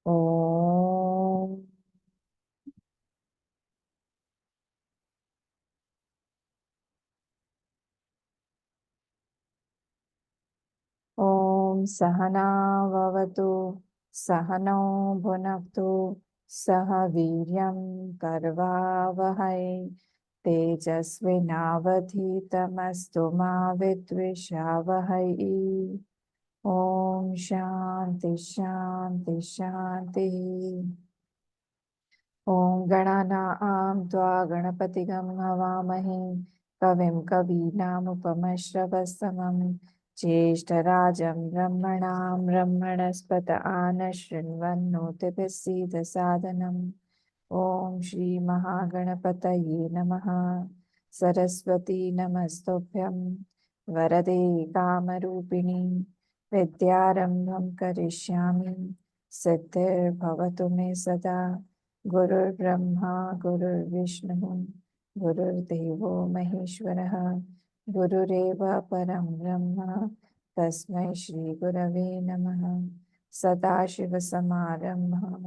ओम ओम सहना भवतु सहनौ भुनक्तु सह वीर्यं करवावहै तेजस्विनावधीतमस्तु मा विद्विषावहै। ओम शांति शांति शांति। ओम गणानां त्वा गणपतिगं हवामहे कविं कवीनामुपमश्रवस्तमं ज्येष्ठराजं ब्रह्मणां ब्रह्मणस्पत आनशृण्वन्नोतिभिः सीदसादनम्। ओम श्री महागणपतये नमः। सरस्वती नमस्तुभ्यं वरदे कामरूपिणी विद्यारम्भं करिष्यामि सिद्धिर्भवतु मे सदा। गुरुर्ब्रह्मा गुरुर्विष्णु गुरुर्देवो महेश्वरः गुरुरेव परं ब्रह्म तस्मै श्री गुरवे नमः। सदाशिवसमारम्भां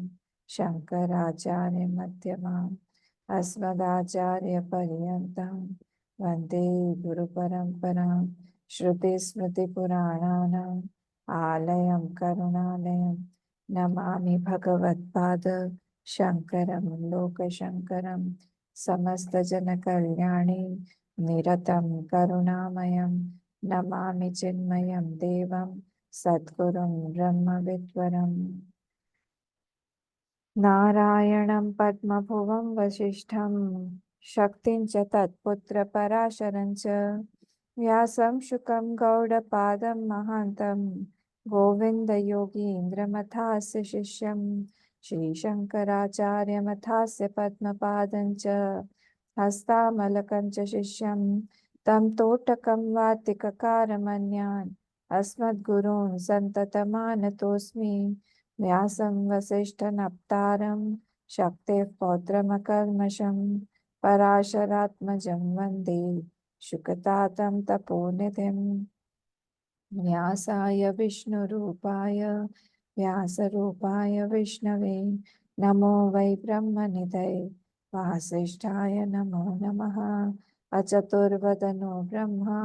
शङ्कराचार्यमध्यमाम् अस्मदाचार्यपर्यन्तां वन्दे गुरुपरम्परां। श्रुतिस्मृतिपुराणानाम् आलयं करुणालयं नमामि भगवत्पाद शङ्करं लोकशङ्करं समस्तजनकल्याणे निरतं करुणामयं नमामि चिन्मयं देवं सद्गुरुं ब्रह्मविद्वरम्। नारायणं पद्मभुवं वसिष्ठं शक्तिं च तत्पुत्रपराशरं च व्यासं शुकं गौडपादं महान्तं गोविन्दयोगीन्द्रमथास्य शिष्यं श्रीशङ्कराचार्यमथास्य पद्मपादं च हस्तामलकं च शिष्यं तं तोटकं वातिककारमन्यान् अस्मद्गुरून् सन्ततमानतोऽस्मि। व्यासं वसिष्ठनप्तारं शक्तेः पौत्रमकल्मषं पराशरात्मजं वन्दे शुकतातं तपोनिधिं। व्यासाय विष्णुरूपाय व्यासरूपाय विष्णवे नमो वै ब्रह्मनिधये वासिष्ठाय नमो नमः। अचतुर्वदनो ब्रह्मा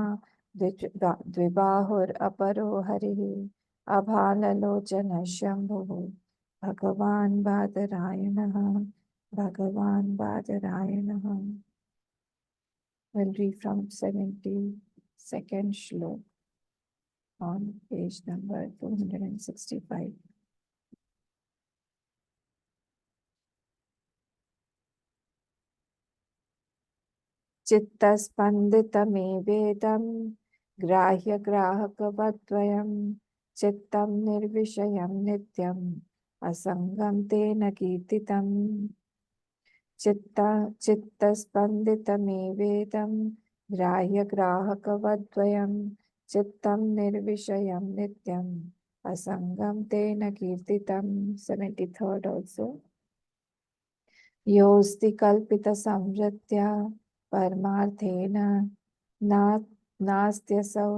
द्विबाहुरपरो हरिः अभाललोचनः शम्भुः भगवान् बादरायणः भगवान् बादरायणः। We'll read from 72nd श्लोक on page number 265. चित्तस्पन्दितमेवेदं ग्राह्यग्राहकवद्वयं चित्तं निर्विषयं नित्यम् असङ्गं तेन कीर्तितम्। चित्तस्पन्दितमेवेदं ग्राह्यग्राहकवद्वयं चित्तं निर्विषयं नित्यम् असङ्गं तेन कीर्तितम्। 73rd also. योऽस्ति कल्पितसंवृत्त्या परमार्थेन नास्त्यसौ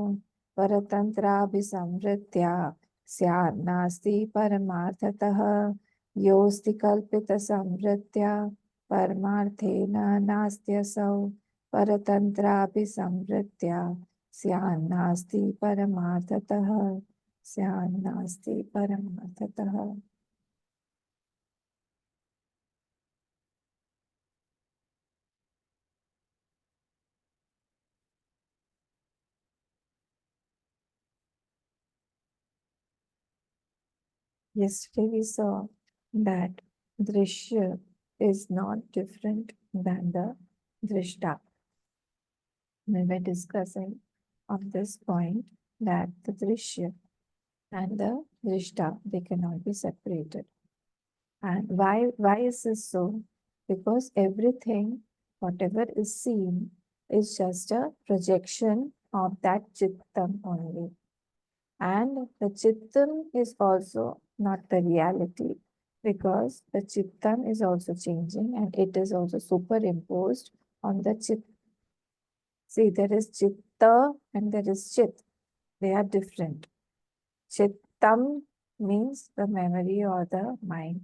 परतन्त्राभिसंवृत्त्या स्यान्नास्ति परमार्थतः। योऽस्ति कल्पितसंवृत्त्या परमार्थेन नास्त्यसौ परतन्त्राभिसंवृत्त्या स्यान्नास्ति परमार्थतः। स्यान्नास्ति परमार्थतः। Yesterday we saw that Drishya is not different than the Drishta. We were discussing on this point that the Drishya and the Drishta, they cannot be separated. And why is this so? Because everything, whatever is seen, is just a projection of that Chittam only. And the Chittam is also not the reality, because the Chittam is also changing and it is also superimposed on the Chit. See, there is Chitta and there is Chit. They are different. Chittam means the memory or the mind,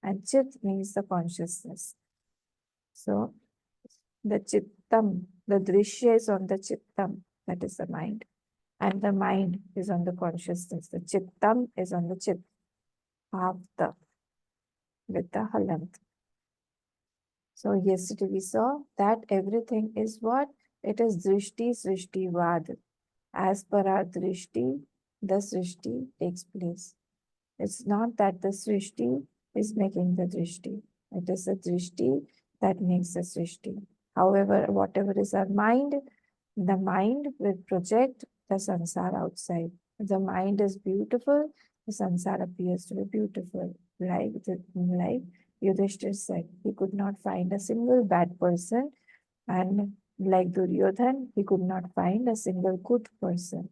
and Chit means the consciousness. So the Chittam, the Drishya is on the Chittam, that is the mind, and the mind is on the consciousness. The Chittam is on the Chit, half the, with the Halant. So yesterday we saw that everything is what? It is Drishti, Srishti, Vad. As per our Drishti, the Srishti takes place. It's not that the Srishti is making the Drishti. It is the Drishti that makes the Srishti. However, whatever is our mind, the mind will project the sansar outside. The mind is beautiful, the sansar appears to be beautiful. Like Yudhishthir said, he could not find a single bad person, and like Duryodhan, he could not find a single good person.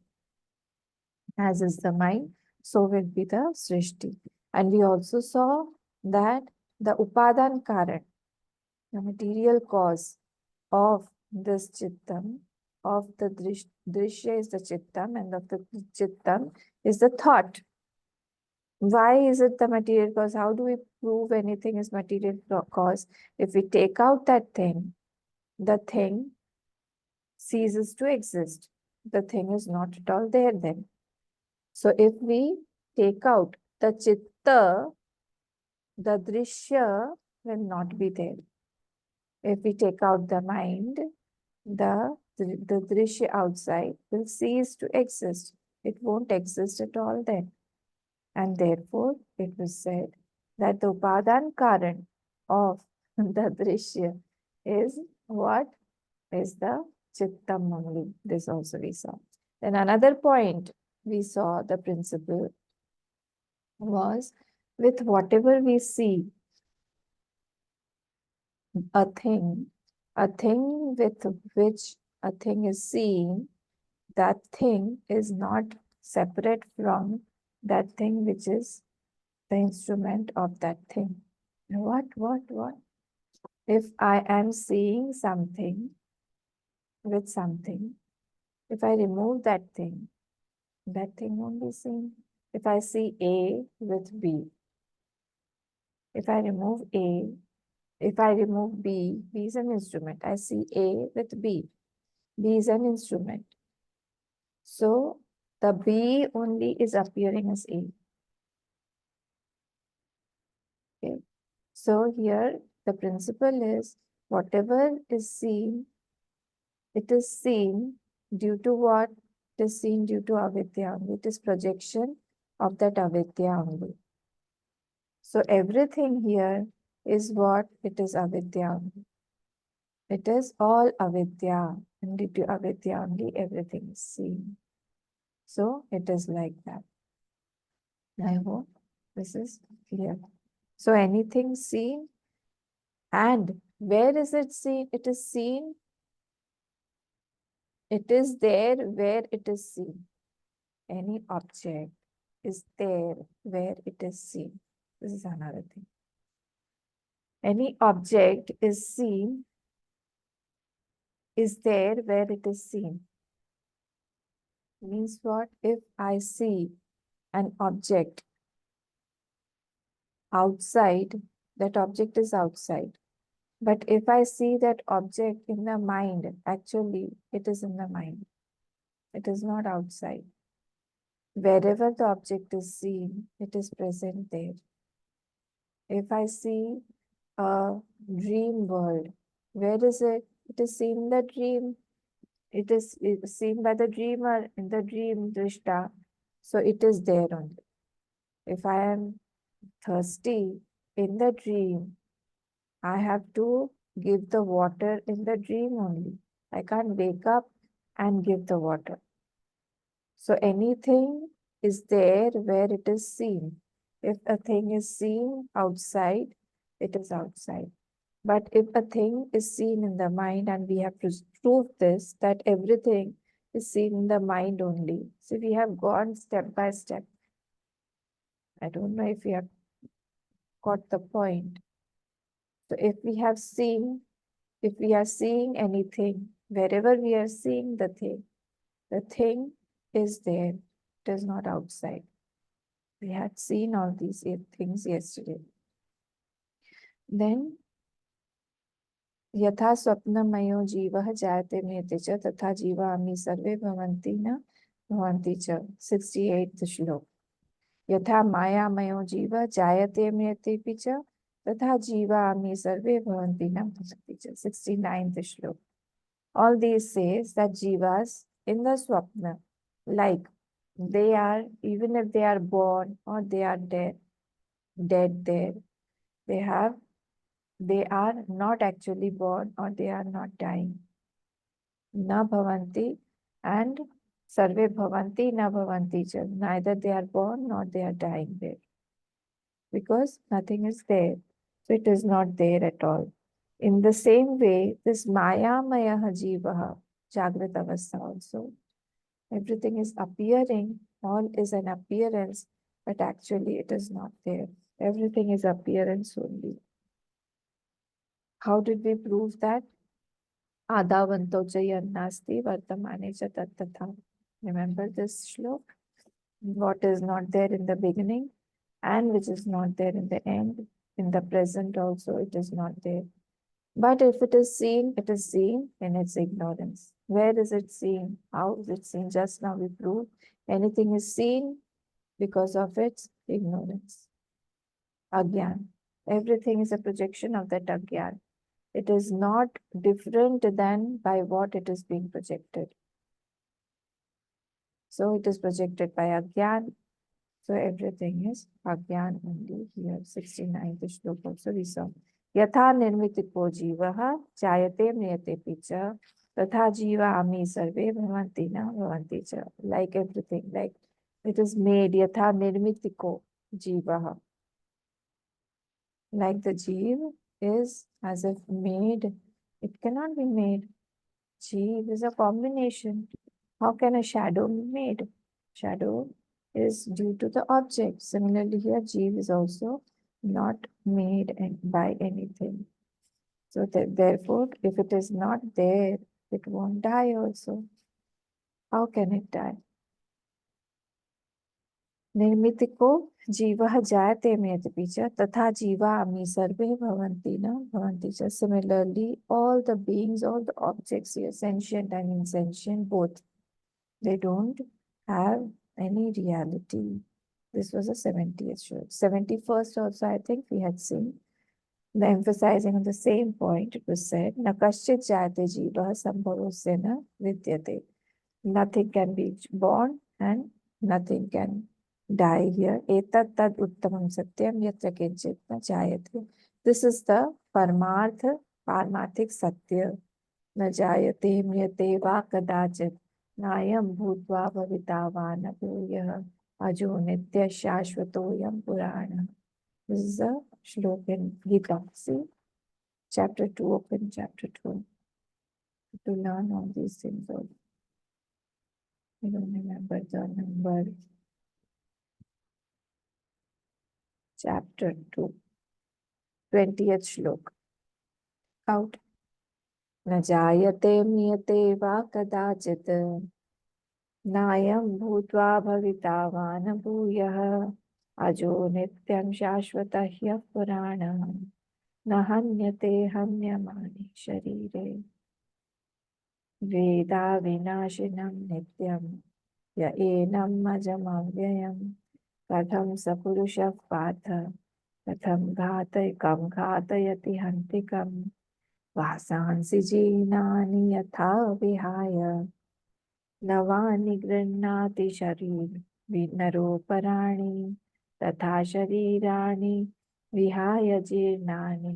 As is the mind, so will be the Srishti. And we also saw that the Upadan Karan, the material cause of this Chittam, of the Drishya is the Chittam, and of the Chittam is the thought. Why is it the material cause? How do we prove anything is material cause? If we take out that thing, the thing ceases to exist. The thing is not at all there then. So if we take out the Chitta, the Drishya will not be there. If we take out the mind, the Drishya outside will cease to exist. It won't exist at all then. And therefore, it was said that the Upadan Karan of the Drishya is what? Is the Chittam only. This also we saw. Then another point we saw, the principle was with whatever we see, a thing with which a thing is seen, that thing is not separate from that thing which is the instrument of that thing. What? If I am seeing something with something, if I remove that thing won't be seen. If I see A with B, if I remove A, if I remove B, B is an instrument. I see A with B. B is an instrument. So the B only is appearing as A. Okay. So here the principle is whatever is seen, it is seen due to what? It is seen due to avidya. It is projection of that avidya only. So everything here is what? It is avidya. It is all avidya, and due to avidya only everything is seen. So it is like that. I hope this is clear. So anything seen, and where is it seen? It is seen. It is there where it is seen. Any object is there where it is seen. This is another thing. Any object is seen, is there where it is seen. Means what? If I see an object outside, that object is outside. But if I see that object in the mind, actually it is in the mind. It is not outside. Wherever the object is seen, it is present there. If I see a dream world, where is it? It is seen in the dream. It is seen by the dreamer in the dream drishta. So it is there only. If I am thirsty in the dream, I have to give the water in the dream only. I can't wake up and give the water. So anything is there where it is seen. If a thing is seen outside, it is outside. But if a thing is seen in the mind, and we have proved this, that everything is seen in the mind only. So we have gone step by step. I don't know if you have got the point. So if we have seen, if we are seeing anything, wherever we are seeing the thing is there. It is not outside. We had seen all these things yesterday. Then यथा स्वप्नमयो जीवः जायते म्रियते च तथा जीवामि सर्वे भवन्ति न भवन्ति च 68th श्लोक यथा मायामयो जीवः जायते म्रियते च तथा जीवामि सर्वे भवन्ति न भवन्ति च 69th श्लोक all these says that jivas in the swapna like they are even if they are born or they are dead there they are not actually born or they are not dying. Na bhavanti and sarve bhavanti na bhavanti cha. Neither they are born nor they are dying there. Because nothing is there. So it is not there at all. In the same way, this maya maya jivaha, Jagrat Avastha also, everything is appearing, all is an appearance, but actually it is not there. Everything is appearance only. How did we prove that? Adavanto nasti vartamane cha tattatha. Remember this shlok? What is not there in the beginning and which is not there in the end. In the present also it is not there. But if it is seen in its ignorance. Where is it seen? How is it seen? Just now we proved anything is seen because of its ignorance. Agyan. Everything is a projection of that agyan. It is not different than by what it is being projected. So it is projected by Agyan. So everything is Agyan only here. 69th shlok also we saw. Yatha nirmitiko jivaha jayate mriyate picha tatha jiva ami sarve bhavanti na bhavanti cha. Like everything, like it is made. Yatha nirmitiko jivaha. Like the jiva is as if made. It cannot be made. Jiva is a combination. How can a shadow be made? Shadow is due to the object. Similarly here, jiva is also not made by anything. So therefore, if it is not there, it won't die also. How can it die? निर्मितिको जीवः जायते म्रियते च तथा जीवामि सर्वे भवन्ति न भवन्ति च. Similarly, all the beings, all the objects here, sentient and insentient, both, they don't have any reality. This was a 70th shloka. 71st also I think we had seen. The emphasizing on the same point, it was said, Na kaschit jayate jivah sambhavosya na vidyate. Nothing can be born and nothing can die here. Etat tad uttamam satyam yatra kinchit na jayate. This is the parmarthik satya. Na jayate mriyate va kadachit. Nayam bhutva bhavita na bhuyah. Ajo nitya shashvatoyam purana. This is a shlok in Gita. See, chapter 2, open chapter 2. To learn all these things also. I don't remember the number. Chapter 2, 20th shlok. Out. न जायते म्रियते वा कदाचित् नायं भूत्वा भविता वा न भूयः अजो नित्यं शाश्वतः ह्यः पुराणः न हन्यते हन्यमाने शरीरे वेदा विनाशिनं नित्यं य एनम् अजमव्ययम् कथं स पुरुषः पार्थ कथं घातयति हन्तिकम् वासांसि जीर्णानि यथा विहाय नवानि गृह्णाति नरोपराणि तथा शरीराणि विहाय जीर्णानि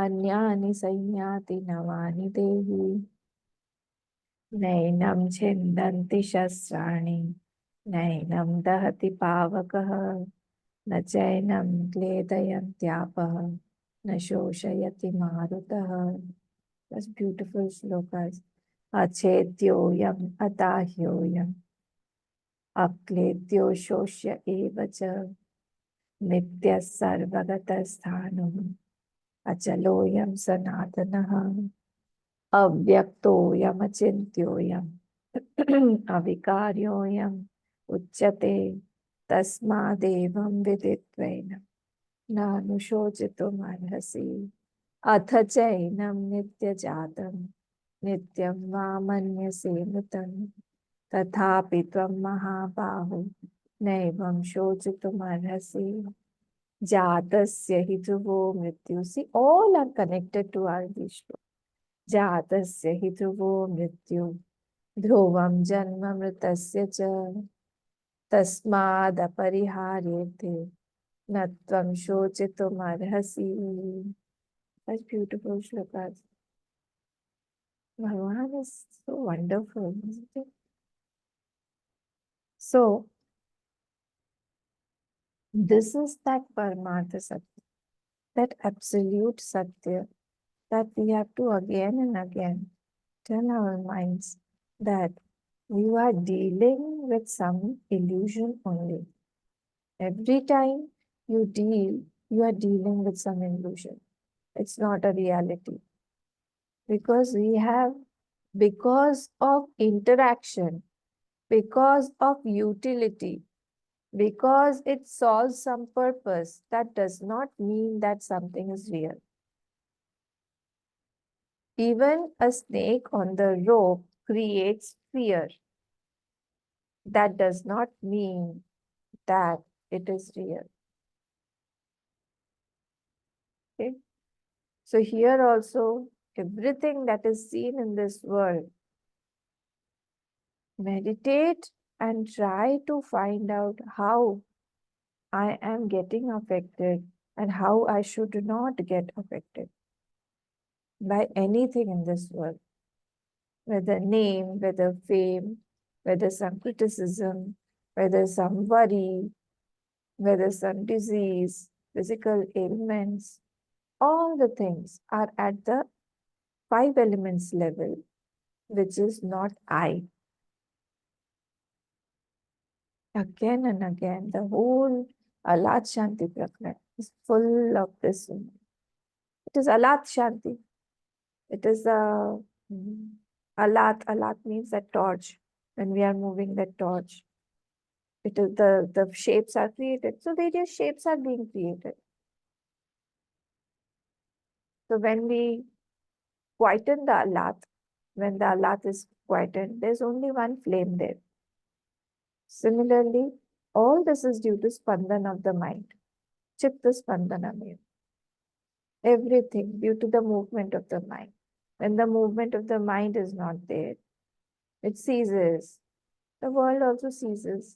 अन्यानि संयाति नवानि देहि नैनं छिन्दन्ति शस्त्राणि नैनं दहति पावकः न चैनं क्लेदयन्त्यापः न शोषयति मारुतः. That's beautiful shlokas. Achetyoyam atahyoyam akletyo shoshya evacha nitya sarvagata sthanum achaloyam sanatanaha avyaktoyam achintyoyam avikaryoyam उच्यते तस्मादेवं विदित्वैनं नानुशोचितुमर्हसि अथ चैनं नित्यजातं नित्यं वा मन्यसे मृतं तथापि त्वं महाबाहो नैवं शोचितुमर्हसि जातस्य हि ध्रुवो मृत्यु. See, all are connected to our Vishnu. जातस्य हि ध्रुवो मृत्यु ध्रुवं जन्म मृतस्य च तस्मादपरिहार्येते न त्वं शोचितुमर्हसि. Such beautiful shlokas. Bhagavan is so wonderful, isn't it? So, this is that Paramartha Satya, that absolute Satya, that we have to again and again tell our minds that you are dealing with some illusion only. Every time you deal, you are dealing with some illusion. It's not a reality. Because because of interaction, because of utility, because it solves some purpose, that does not mean that something is real. Even a snake on the rope creates fear. That does not mean that it is real. Okay? So here also, everything that is seen in this world, meditate and try to find out how I am getting affected and how I should not get affected by anything in this world, whether name, whether fame, whether some criticism, whether some worry, whether some disease, physical ailments, all the things are at the five elements level, which is not I. Again and again, the whole Alat Shanti Prakrit is full of this. It is Alat Shanti. It is a Alat. Alat means a torch. When we are moving the torch, it is the shapes are created. So various shapes are being created. So when we quieten the Alat, when the Alat is quietened, there's only one flame there. Similarly, all this is due to Spandan of the mind. Chitta Spandana. Everything due to the movement of the mind. When the movement of the mind is not there, it ceases. The world also ceases.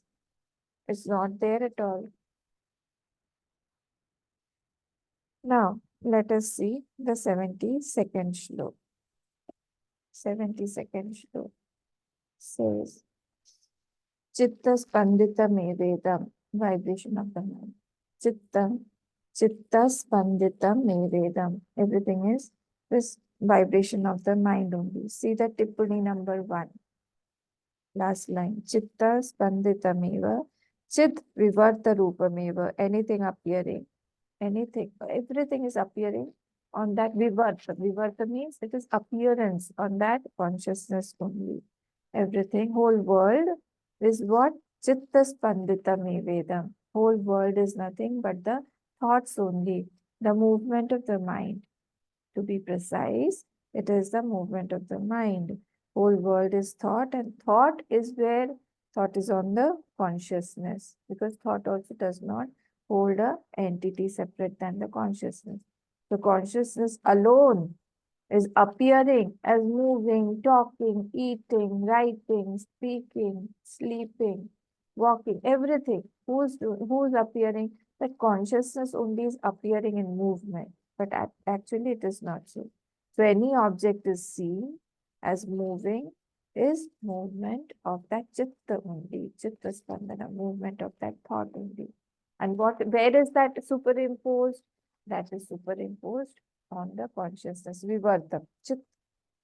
It's not there at all. Now, let us see the 72nd shloka. 72nd shloka says, Chitta Spandita Vedam, vibration of the mind. Chitta Spandita Vedam. Everything is this vibration of the mind only. See the Tippani number 1. Last line. Chitta Spanditameva. Chit Vivarta Rupameva. Anything appearing. Anything. Everything is appearing on that Vivarta. Vivarta means it is appearance on that consciousness only. Everything, whole world is what? Chitta Spanditameva. Whole world is nothing but the thoughts only. The movement of the mind. To be precise, it is the movement of the mind. Whole world is thought, and thought is where thought is on the consciousness, because thought also does not hold a entity separate than the consciousness. The consciousness alone is appearing as moving, talking, eating, writing, speaking, sleeping, walking, everything. Who's appearing? The consciousness only is appearing in movement, but actually it is not so. So any object is seen as moving is movement of that chitta only, chitta spandana, movement of that thought only. And where is that superimposed? That is superimposed on the consciousness. Vivarta. Chit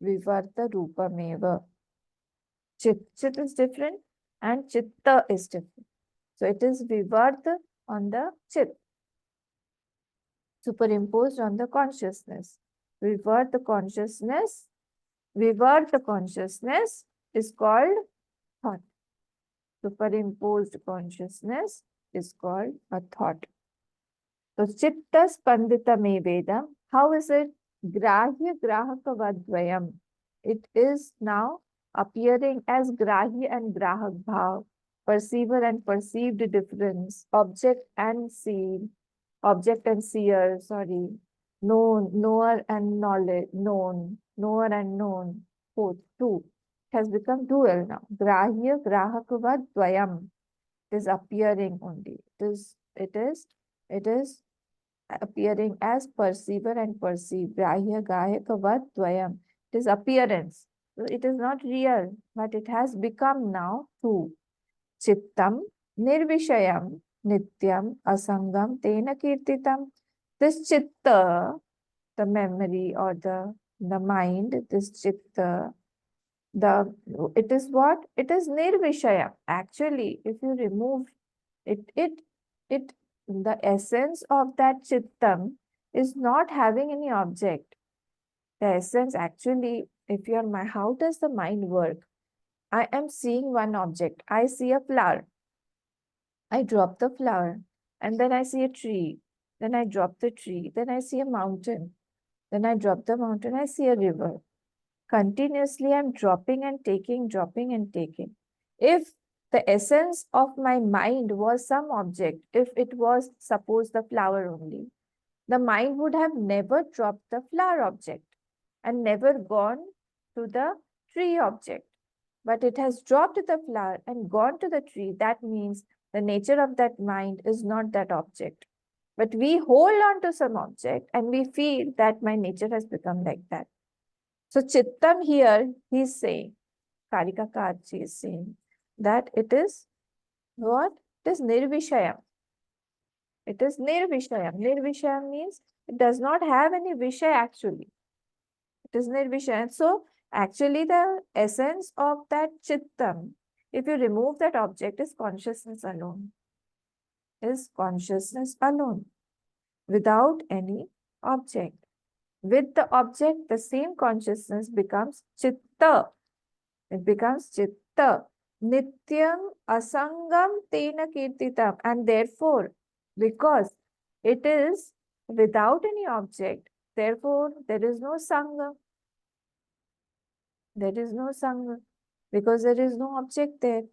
Vivarta Rupameva. Chit is different and Chitta is different. So it is Vivarta on the Chit, superimposed on the consciousness. Vivarta consciousness is called thought. superimposed consciousness is called a thought. So chitta spandita vedam. How is it? Grahya grahaka vadvayam. It is now appearing as grahya and grahak bhav, perceiver and perceived difference, object and seer, sorry, knower and knowledge, knower and known, both two. It has become dual now. Grahya grahakavad dvayam. It is appearing only. It is appearing as perceiver and perceived. Grahya grahakavad dvayam. It is appearance. So it is not real, but it has become now two. Chittam nirvishayam nityam asangam tena kirtitam. This chitta, the memory or the mind, this chitta, it is what? It is nirvishayam. Actually, if you remove it, the essence of that chittam is not having any object. The essence actually, if you're my, how does the mind work? I am seeing one object. I see a flower. I drop the flower, and then I see a tree. Then I drop the tree. Then I see a mountain. Then I drop the mountain. I see a river. Continuously, I'm dropping and taking, dropping and taking. If the essence of my mind was some object, if it was, suppose, the flower only, the mind would have never dropped the flower object and never gone to the tree object. But it has dropped the flower and gone to the tree. That means the nature of that mind is not that object. But we hold on to some object and we feel that my nature has become like that. So Chittam here, he's saying, Karika Karchi is saying that it is what? It is Nirvishayam. It is Nirvishayam. Nirvishayam means it does not have any Vishay actually. It is Nirvishayam. So actually the essence of that Chittam, if you remove that object, is consciousness alone. Is consciousness alone without any object. With the object, the same consciousness becomes Chitta. It becomes Chitta. Nityam asangam tena kirtitam. And therefore, because it is without any object, therefore there is no Sangam. There is no Sangha because there is no object there.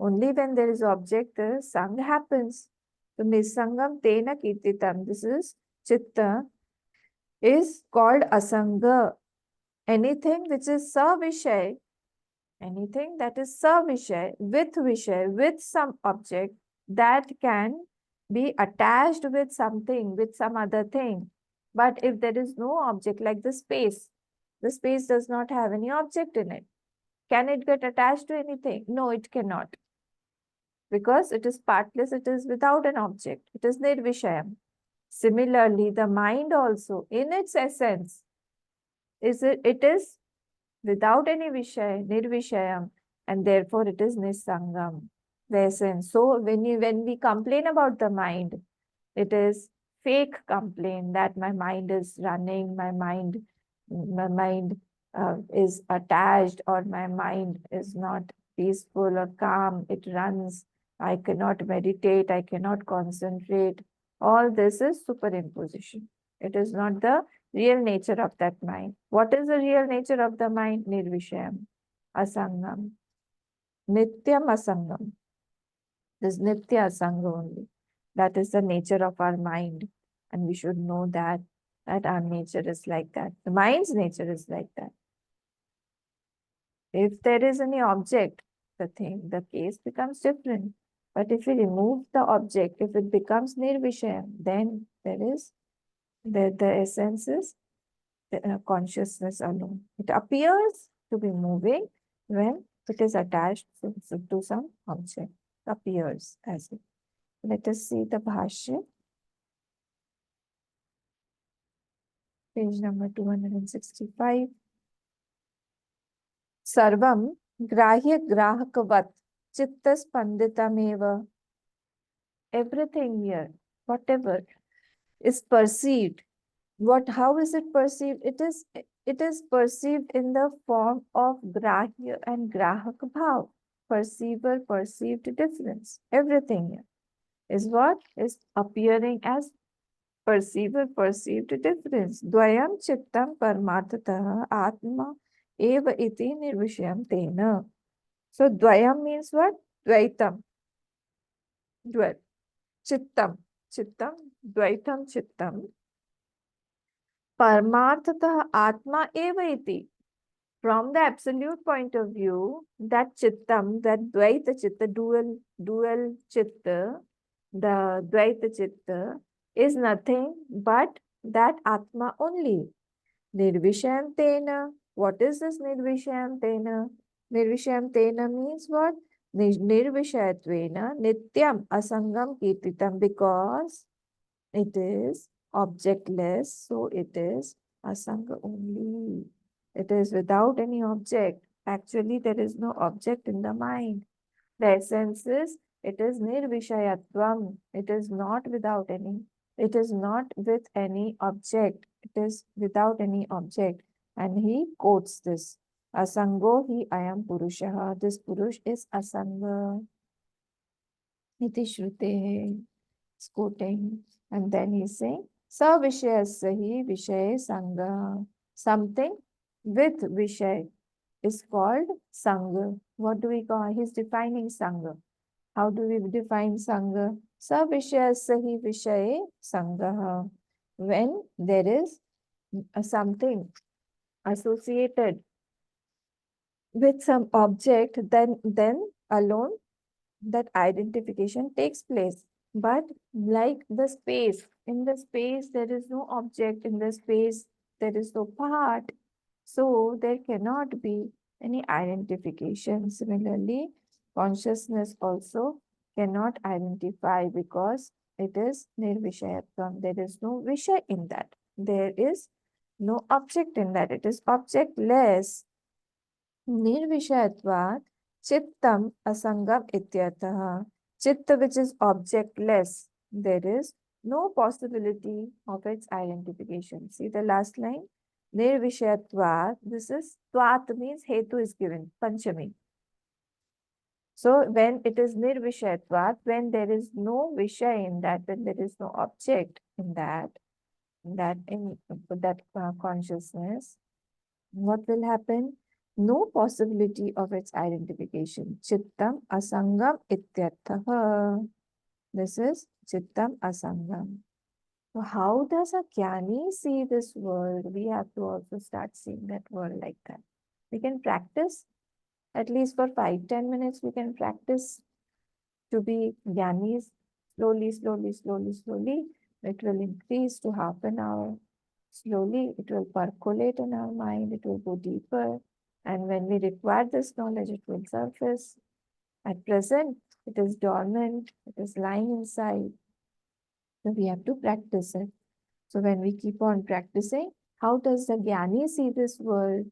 Only when there is object, the Sangha happens. So Nisangam Tena Kirtitam, this is Chitta, is called Asanga. Anything which is Savishay, anything that is Savishay, with some object that can be attached with something, with some other thing. But if there is no object like the space does not have any object in it. Can it get attached to anything? No, it cannot. Because it is partless, it is without an object. It is nirvishayam. Similarly, the mind also, in its essence, it is without any vishay, nirvishayam, and therefore it is nisangam, the essence. So when we complain about the mind, it is fake complaint that my mind is running, my mind is attached, or my mind is not peaceful or calm, it runs, I cannot meditate, I cannot concentrate. All this is superimposition. It is not the real nature of that mind. What is the real nature of the mind? Nirvishayam, asangam, nityam asangam. This nitya asanga only. That is the nature of our mind. And we should know that our nature is like that. The mind's nature is like that. If there is any object, the case becomes different. But if we remove the object, if it becomes nirvishayam, then there is the essence is the consciousness alone. It appears to be moving when it is attached to some object. It appears as it. Let us see the Bhashya. Page number 265. Sarvam grahya grahakavat chitta spanditameva. Everything here, whatever is perceived, how is it perceived? It is perceived in the form of grahya and grahak bhav. perceiver perceived difference. Everything here is what is appearing as perceiver perceived difference. Dvayam chittam paramarthatah atma eva iti nirvishayam tena. So dvayam means what? Dvaitam. Dvait. Chittam. Chittam. Dvaitam chittam. Paramarthatah atma eva iti. From the absolute point of view, that chittam, that dvaita chitta, dual chitta, the dvaita chitta is nothing but that atma only. Nirvishayam tena. What is this nirvishayam tena? Nirvishayam tena means what? Nirvishayatvena nityam asangam kirtitam, because it is objectless, so it is asanga only. It is without any object. Actually, there is no object in the mind. The essence is, it is nirvishayatvam. It is not without any. It is not with any object. It is without any object. And he quotes this. Asango hi ayam purushaha. This purush is asanga. Iti shrutehe. It's quoting. And then he's saying, Sa vishayasya vishay sangha. Something with vishay is called sangha. What do we call? He's defining sangha. How do we define sangha? Sa vishayasya vishay sangha. When there is something associated with some object, then alone that identification takes place. But like the space, in the space there is no object, in the space there is no part, so there cannot be any identification. Similarly, consciousness also cannot identify because it is nirvishayatvam. There is no vishay in that. There is no object in that. It is objectless. Nirvishayatvat chittam asangam ityartha. Chitta, which is objectless, there is no possibility of its identification. See the last line? Nirvishayatvat. This is tvat means hetu is given, panchami. So when it is nirvishayatvat, when there is no vishay in that, when there is no object in that consciousness, what will happen? No possibility of its identification. Chittam asangam ityartha. This is chittam asangam. So how does a jnani see this world? We have to also start seeing that world like that. We can practice at least for 5-10 minutes. We can practice to be jnanis slowly, slowly, slowly, slowly. It will increase to half an hour. Slowly, it will percolate in our mind. It will go deeper. And when we require this knowledge, it will surface. At present, it is dormant. It is lying inside. So we have to practice it. So when we keep on practicing, how does the jnani see this world?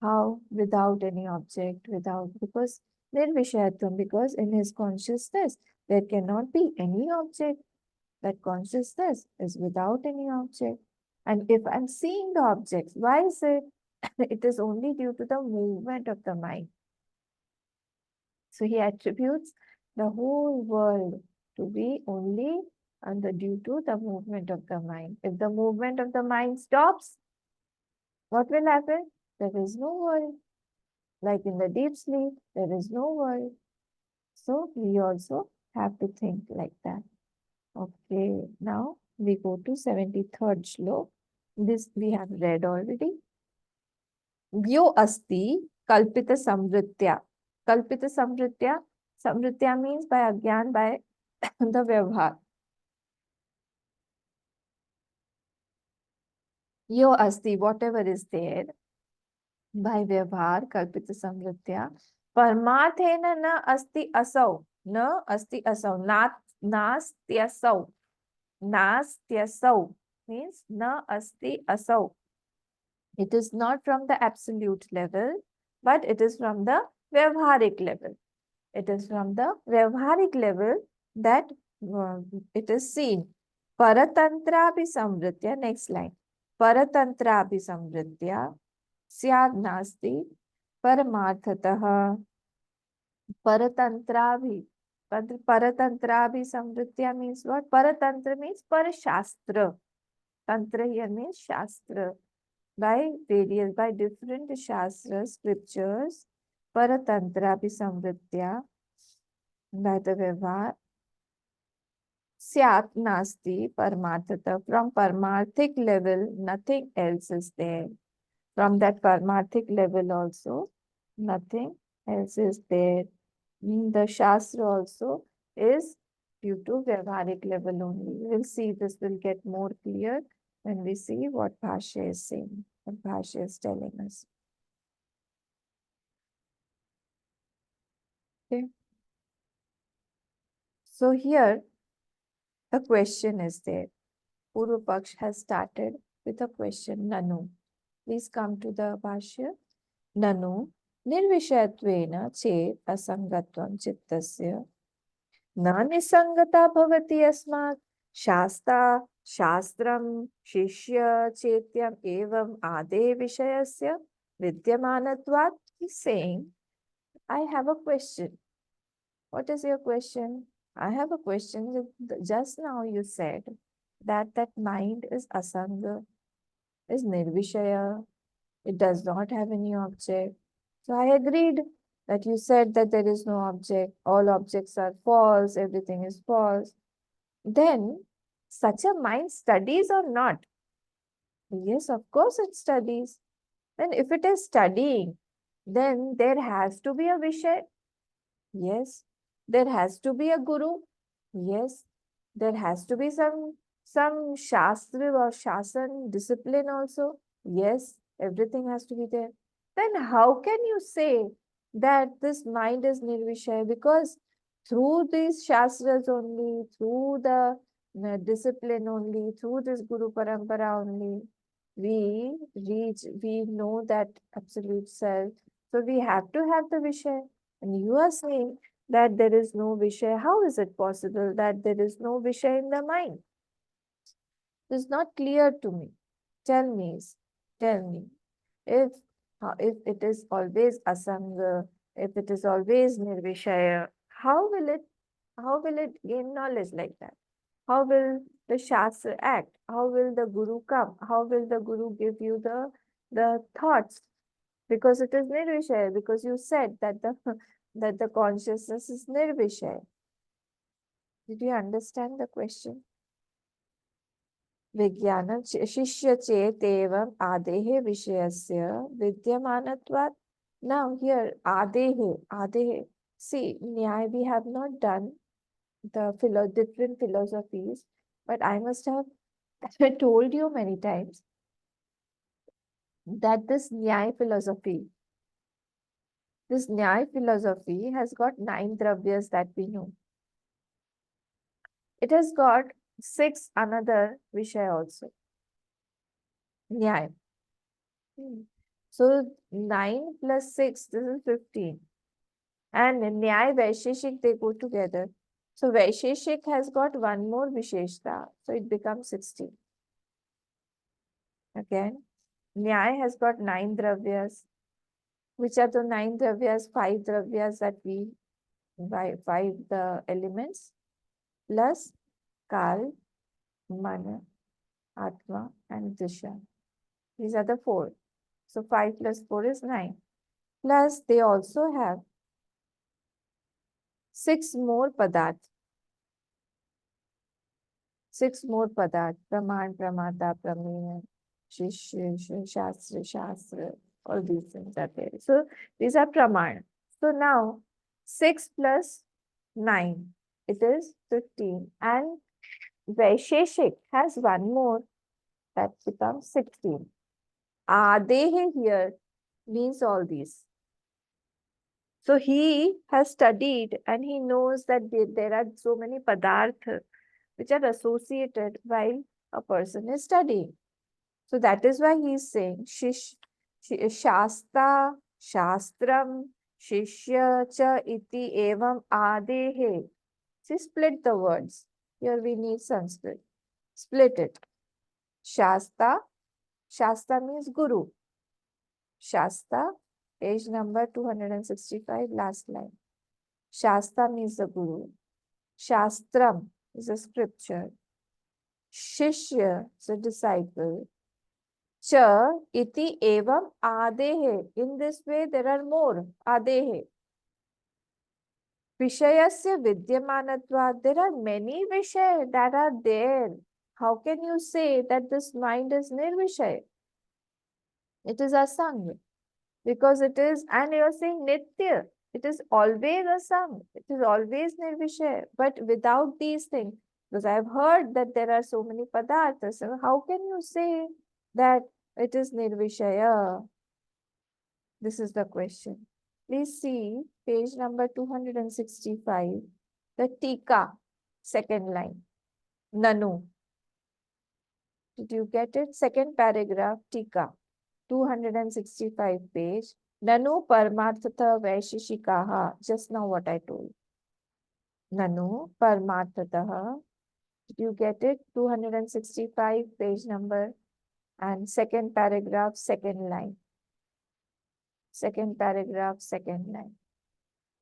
How? Without any object, because nirvishayatvam, because in his consciousness, there cannot be any object. That consciousness is without any object. And if I'm seeing the objects, why is it? It is only due to the movement of the mind. So he attributes the whole world to be only due to the movement of the mind. If the movement of the mind stops, what will happen? There is no world. Like in the deep sleep, there is no world. So we also have to think like that. Okay, now we go to 73rd shlok. This we have read already. Vyo asti kalpita samvritya. Kalpita samvritya. Samvritya means by agyan, by the vyavhar. Yo asti, whatever is there, by vyavhar, kalpita samvritya. Parmathena na asti asau. Na asti asau. Nastyasau. Nastyasau means na asti asau. It is not from the absolute level, but it is from the vyavharik level. It is from the vyavharik level that it is seen. Paratantra samvritya. Next line. Paratantra samvritya syad nasti paramarthatah. Paratantra bhi. Paratantra bhi samvritya means what? Paratantra means parashastra. Tantra here means shastra. By different shastras, scriptures, paratantra bhi samvritya, by the vyavhar, Syat nasti parmarthata. From parmarthic level, nothing else is there. From that parmarthic level also, nothing else is there. The Shastra also is due to Vyavharik level only. We'll see this will get more clear when we see what Bhashya is saying, what Bhashya is telling us. Okay. So here the question is there. Purva Paksh has started with a question, Nanu. Please come to the Bhashya. Nanu निर्विषयत्वेन चेत् असंगत्वं चित्तस्य न निसंगता भवति अस्मात् शास्ता शास्त्रं शिष्य चेत्यम् एवम् आदे विषयस्य विद्यमानत्वात्. He's saying, I have a question. What is your question? I have a question. Just now you said that mind is asanga, is nirvishaya. It does not have any object. So I agreed that you said that there is no object. All objects are false. Everything is false. Then such a mind studies or not? Yes, of course it studies. Then if it is studying, then there has to be a Vishay. Yes. There has to be a guru. Yes. There has to be some shastra or shasan discipline also. Yes. Everything has to be there. Then how can you say that this mind is nirvishay? Because through these shastras only, through the discipline only, through this guru parampara only, we know that absolute self. So we have to have the vishay. And you are saying that there is no Vishay. How is it possible that there is no Vishay in the mind? It is not clear to me. Tell me, if it is always Asanga, if it is always Nirvishaya, how will it gain knowledge like that? How will the Shastra act? How will the Guru come? How will the Guru give you the thoughts? Because it is nirvishaya, because you said that the consciousness is nirvishaya. Did you understand the question? Vijnana shishya chet evam adehe vishayasya vidyamanatvat. Now here adehe. See, Nyaya, we have not done the different philosophies, but I must have told you many times that this Nyaya philosophy has got 9 dravyas that we know. It has got 6 another Vishay also. Nyaya. So 9 plus 6, this is 15. And Nyaya, Vaisheshik, they go together. So Vaisheshik has got one more Visheshta. So it becomes 16. Again, Nyaya has got 9 dravyas. Which are the 9 dravyas? 5 dravyas that we, 5 the elements, plus Kal, Mana, Atma, and Disha. These are the 4. So 5 plus 4 is 9. Plus they also have 6 more padarth. 6 more padarth. Praman, Pramata, Prameya, Shishya, Shastra. All these things are there. So these are Praman. So now 6 plus 9. It is 15. And Vaisheshik has one more. That becomes 16. Adehe here means all these. So he has studied and he knows that there are so many padarth which are associated while a person is studying. So that is why he is saying Shasta, Shastram, Shishya cha iti evam adehe. See, split the words. Here we need Sanskrit. Split it. Shasta means Guru. Shasta, page number 265, last line. Shasta means the guru. Shastram is a scripture. Shishya is a disciple. Cha iti evam adehe. In this way, there are more. Adehe. Vishayasya vidyamanatva. There are many Vishaya that are there. How can you say that this mind is nirvishaya? It is asang. Because it is, and you are saying nitya. It is always asang. It is always nirvishaya. But without these things, because I have heard that there are so many padarthas, so how can you say that it is nirvishaya? This is the question. Please see page number 265, the Tika, second line. Nanu. Did you get it? Second paragraph, Tika, 265 page. Nanu Paramarthata Vaisheshikaha. Just now what I told. Nanu Paramarthataha. Did you get it? 265 page number and second paragraph, second line. Second paragraph, second line.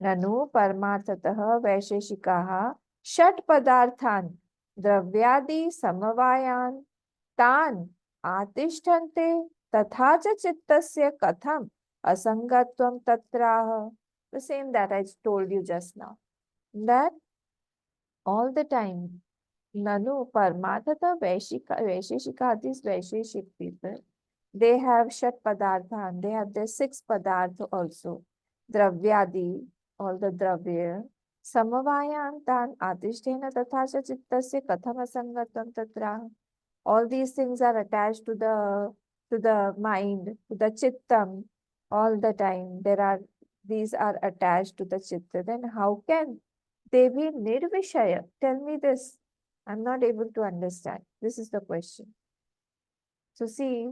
Nanu Paramarthataha Vaisheshikaha Shat Padarthan Dravyadi Samavayan Tan Atishtante Tatha cha Chittasya Katham Asangatvam Tatraha. The same that I told you just now. That all the time, Nanu Paramarthata Vaisheshika, these Vaisheshik people, they have Shat Padarthan, they have their 6 Padartha also. Dravyadi, all the Dravya. Samavayan Tan Atishtena Tatha cha Chittasya Katham Asangatvam Tatraha. All these things are attached to the mind, to the chittam, all the time. These are attached to the chitta. Then how can they be nirvishaya? Tell me this. I'm not able to understand. This is the question. So see,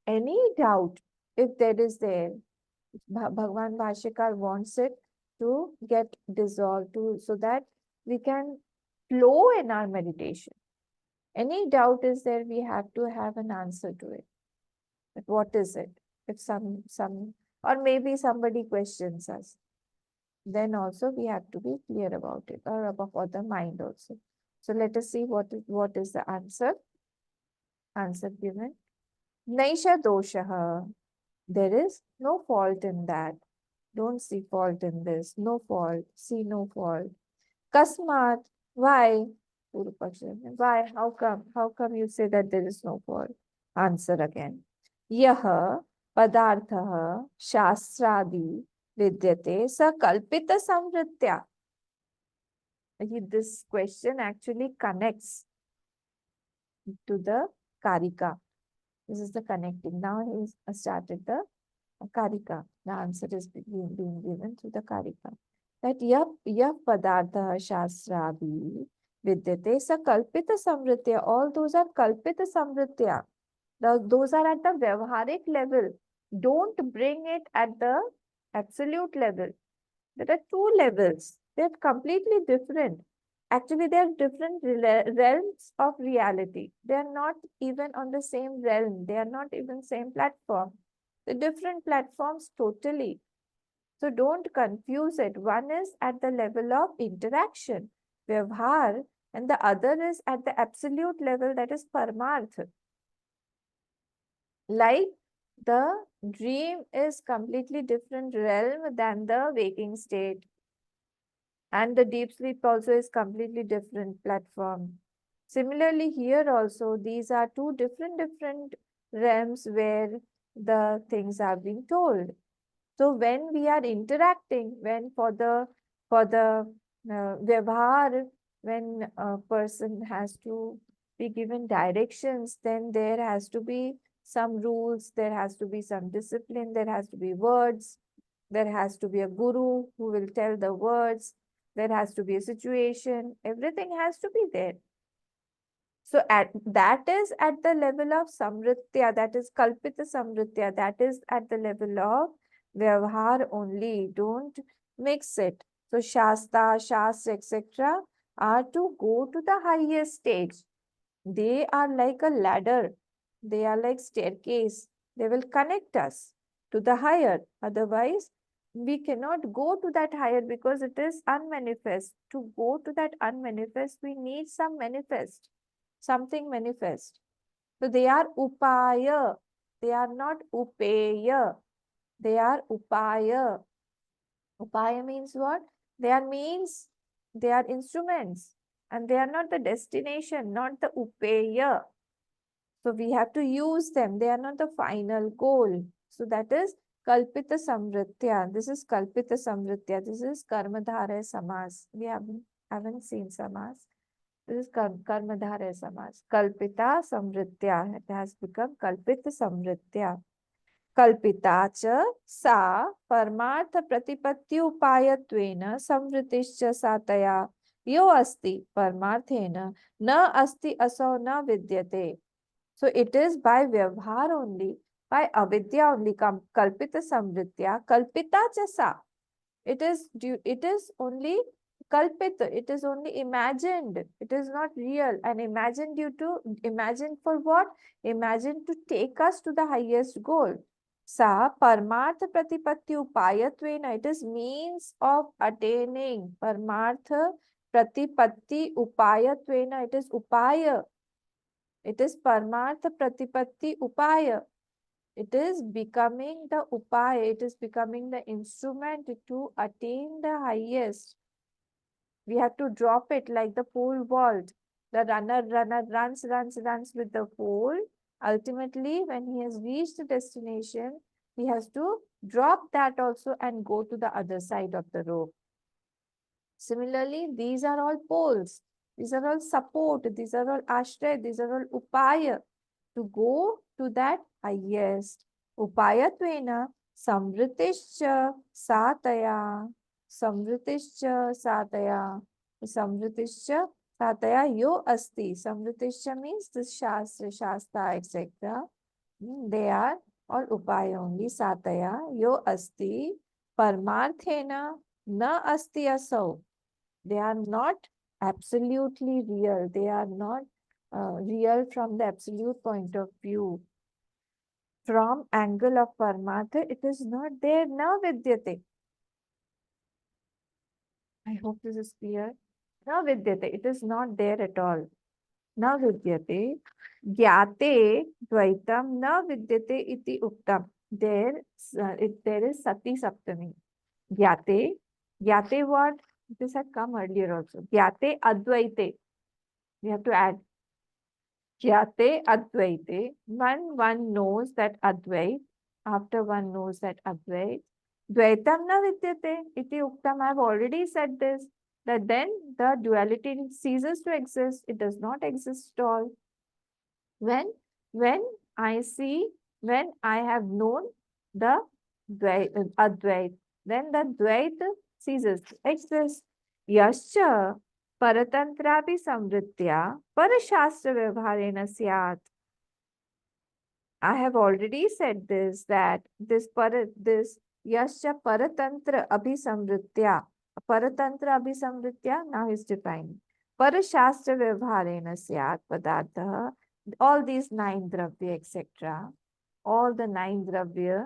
any doubt, if there is there, Bhagwan Bhashyakar wants it to get dissolved so that we can flow in our meditation. Any doubt is there, we have to have an answer to it. But what is it? If some, or maybe somebody questions us, then also we have to be clear about it, or about the mind also. So let us see what is the answer. Answer given. Naisha doshaha. There is no fault in that. Don't see fault in this. No fault. See no fault. Kasmat. Why? Why? How come? How come you say that there is no fault? Answer again. Yaha padarthaha shastradi vidyate sa kalpita samvritya. This question actually connects to the karika. This is the connecting. Now he's started the karika. The answer is being given through the karika. That yah padartha shastradi vidyate sa kalpita samvritya. All those are kalpita samvritya. Those are at the vyavharik level. Don't bring it at the absolute level. There are 2 levels. They're completely different. Actually, they are different realms of reality. They are not even on the same realm. They are not even same platform. The different platforms totally. So don't confuse it. One is at the level of interaction, vyavhar, and the other is at the absolute level, that is paramarth. Like the dream is completely different realm than the waking state. And the deep sleep also is completely different platform. Similarly, here also, these are 2 different realms where the things are being told. So when we are interacting, when for the vyavhar, when a person has to be given directions, then there has to be some rules, there has to be some discipline, there has to be words, there has to be a guru who will tell the words, there has to be a situation, everything has to be there. So that is at the level of samritya, that is kalpita samritya, that is at the level of vyavhar only. Don't mix it. So shasta, shastra, etc. are to go to the highest stage. They are like a ladder. They are like staircase. They will connect us to the higher. Otherwise, we cannot go to that higher because it is unmanifest. To go to that unmanifest, we need some manifest, something manifest. So they are upaya. They are not upeya. They are upaya. Upaya means what? They are instruments and they are not the destination, not the upeya. So we have to use them. They are not the final goal. So that is Kalpita Samritya. This is Kalpita Samritya. This is Karmadhara Samas. We haven't seen Samas. This is Karmadhara Samas. Kalpita Samritya. It has become Kalpita Samritya. कल्पिता च सा परमार्थ प्रतिपत्ति उपायत्वेन संवृतिश्च सा तया यो अस्ति परमार्थेन न अस्ति असौ न विद्यते. So it is by vyavhar only, by avidya only, kalpita samritya, kalpita chasa. It is only kalpita, it is only imagined, it is not real. And imagined imagined for what? Imagined to take us to the highest goal. Sa parmartha pratipatti upayatvena, it is means of attaining. Parmartha pratipatti upayatvena, it is upaya. It is Paramartha Pratipatti Upaya. It is becoming the Upaya. It is becoming the instrument to attain the highest. We have to drop it like the pole vault. The runner runs with the pole. Ultimately, when he has reached the destination, he has to drop that also and go to the other side of the rope. Similarly, these are all poles. These are all support. These are all ashray. These are all upaya to go to that highest. Upayatvena samvritischa sataya. Samvritischa sataya. Samvritischa sataya yo asti. Samvritischa means the shastra, etc. They are all upaya only. Sataya yo asti. Parmarthena na asti asau. They are not absolutely real. They are not real from the absolute point of view. From angle of Paramartha, it is not there. Na vidyate. I hope this is clear. Na vidyate. It is not there at all. Na vidyate. Gyate dvaitam na vidyate iti uktam. There is Sati Saptami. Gyate. Gyate what? This had come earlier also. Gyate advaite. We have to add Kyate Advaite. One knows that Advait. After one knows that Advait. Dvaitam na vidyate. Iti uktam. I have already said this. That then the duality ceases to exist. It does not exist at all. When I see, when I have known the Advait, then the Dvait ceases to exist. Yascha Paratantrapi Samritya Parashastra Vyavharena Syat. I have already said this, that this Yascha Paratantra Abhisamritya. Paratantra Abhisamritya now is defined. Parashastra Vyavharena Syat Padartha. All these 9 dravya, etc. All the 9 dravya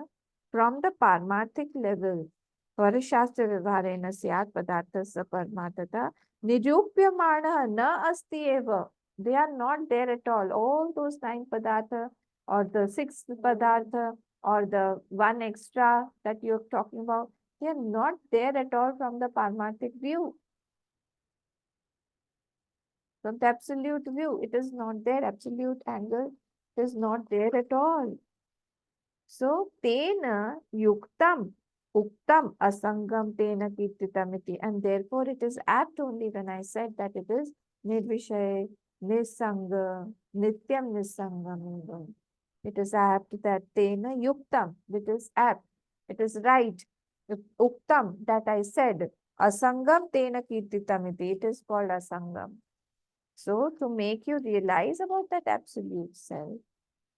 from the Paramarthic level. Parashastra Vyavharena Syat Padarthasya Paramarthata. Nirupyamana na asti eva. They are not there at all. All those 9 padartha or the 6th padartha or the 1 extra that you're talking about, they are not there at all from the Paramarthic view. From the absolute view, it is not there. Absolute angle is not there at all. So, tena yuktam, uktam asangam tena kirtitamiti. And therefore, it is apt only when I said that it is nirvishay, nisanga, nityam nisangam. It is apt that tena yuktam. It is apt. It is right. Uktam that I said. Asangam tena kirtitamiti. It is called asangam. So, to make you realize about that absolute self,